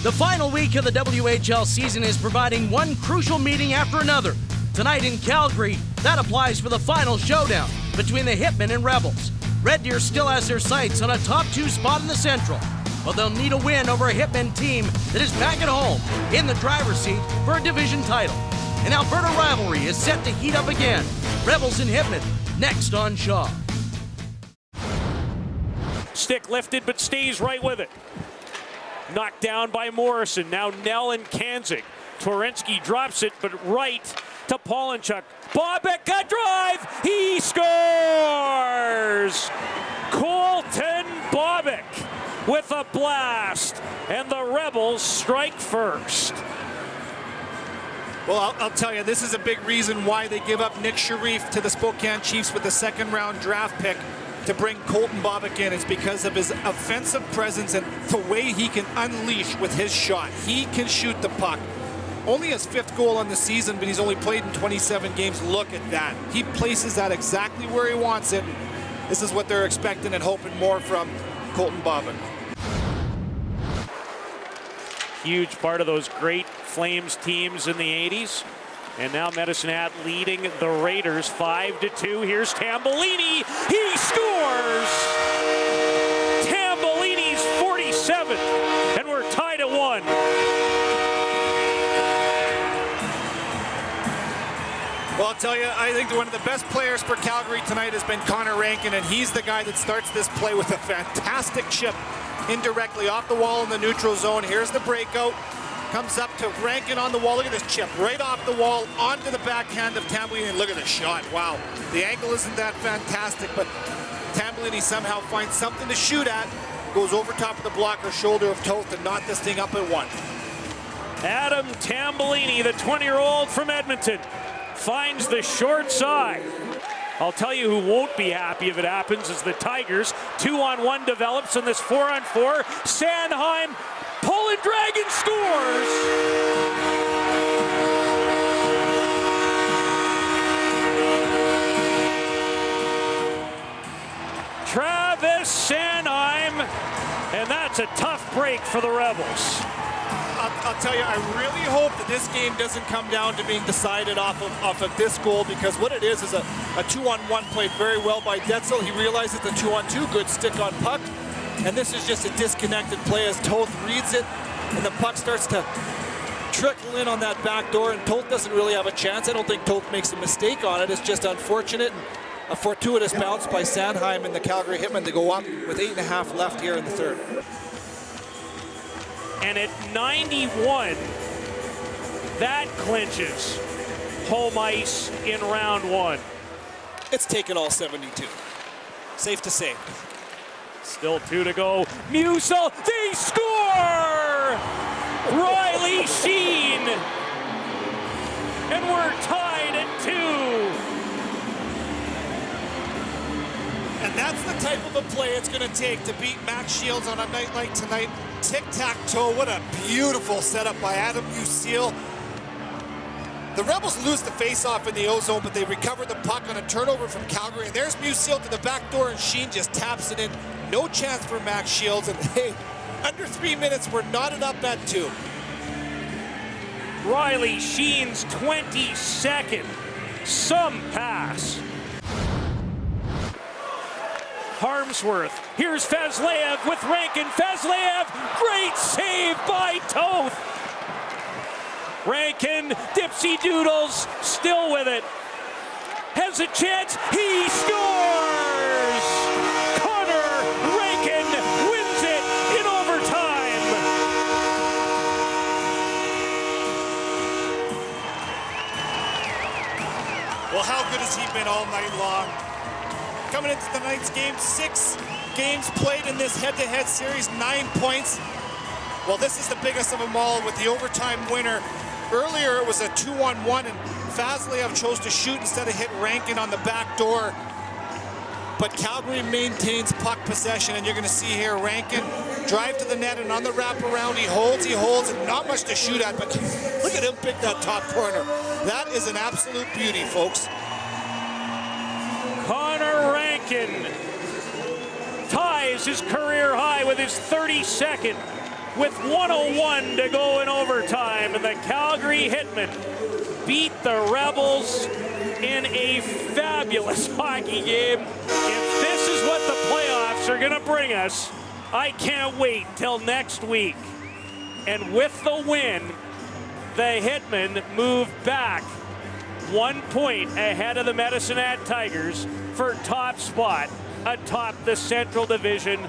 The final week of the WHL season is providing one crucial meeting after another. Tonight in Calgary, that applies for the final showdown between the Hitmen and Rebels. Red Deer still has their sights on a top 2 spot in the Central, but they'll need a win over a Hitmen team that is back at home in the driver's seat for a division title. An Alberta rivalry is set to heat up again. Rebels and Hitmen, next on Shaw. Stick lifted, but stays right with it. Knocked down by Morrison. Now Nell and Kanzig. Torensky drops it, but right to Pawlenchuk. Bobyk, a drive! He scores! Colton Bobyk with a blast, and the Rebels strike first. Well, I'll tell you, this is a big reason why they give up Nick Sharif to the Spokane Chiefs with the second-round draft pick to bring Colton Bobyk in. Is because of his offensive presence and the way he can unleash with his shot. He can shoot the puck. Only his 5th goal on the season, but he's only played in 27 games. Look at that. He places that exactly where he wants it. This is what they're expecting and hoping more from Colton Bob. Huge part of those great Flames teams in the 80s. And now Medicine Hat leading the Raiders 5-2. Here's Tambolini. He scores! Tambellini's 47th, and we're tied at 1. Well, I'll tell you, I think one of the best players for Calgary tonight has been Connor Rankin, and he's the guy that starts this play with a fantastic chip indirectly off the wall in the neutral zone. Here's the breakout. Comes up to Rankin on the wall. Look at this chip right off the wall onto the backhand of Tambellini. And look at the shot. Wow. The angle isn't that fantastic, but Tambellini somehow finds something to shoot at. Goes over top of the blocker, shoulder of Toth, to knot this thing up at 1. Adam Tambellini, the 20-year-old from Edmonton, finds the short side. I'll tell you who won't be happy if it happens is the Tigers. 2-on-1 develops in this 4-on-4. Sanheim, Poland Dragon scores! Travis Sanheim, and that's a tough break for the Rebels. I'll tell you, I really hope that this game doesn't come down to being decided off of this goal, because what it is a 2-on-1 played very well by Detzel. He realizes the 2-on-2, good stick on puck, and this is just a disconnected play as Toth reads it, and the puck starts to trickle in on that back door, and Toth doesn't really have a chance. I don't think Toth makes a mistake on it. It's just unfortunate. A fortuitous bounce by Sanheim and the Calgary Hitmen to go up with 8.5 left here in the 3rd. And at 91, that clinches home ice in round 1. It's taken all 72. Safe to say. Still 2 to go. Musil, they score! Riley Sheen! And we're tied at 2. And that's the type of a play it's going to take to beat Max Shields on a night like tonight. Tic-tac-toe, what a beautiful setup by Adam Musil. The Rebels lose the face-off in the O-zone, but they recover the puck on a turnover from Calgary. And there's Musil to the back door, and Sheen just taps it in. No chance for Max Shields, and hey, under 3 minutes, we're knotted up at 2. Riley Sheen's 22nd. Some pass. Harmsworth. Here's Fazleev with Rankin. Fazleev, great save by Toth. Rankin, dipsy doodles, still with it. Has a chance, he scores! Connor Rankin wins it in overtime. Well, how good has he been all night long? Coming into tonight's game, 6 games played in this head-to-head series, 9 points. Well, this is the biggest of them all with the overtime winner. Earlier, it was a 2-on-1, and Fazleev chose to shoot instead of hit Rankin on the back door. But Calgary maintains puck possession, and you're going to see here Rankin drive to the net, and on the wraparound, he holds, and not much to shoot at, but look at him pick that top corner. That is an absolute beauty, folks. Connor Rankin ties his career high with his 32nd. with 101 to go in overtime, and the Calgary Hitmen beat the Rebels in a fabulous hockey game. If this is what the playoffs are gonna bring us, I can't wait till next week. And with the win, the Hitmen move back 1 point ahead of the Medicine Hat Tigers for top spot atop the Central Division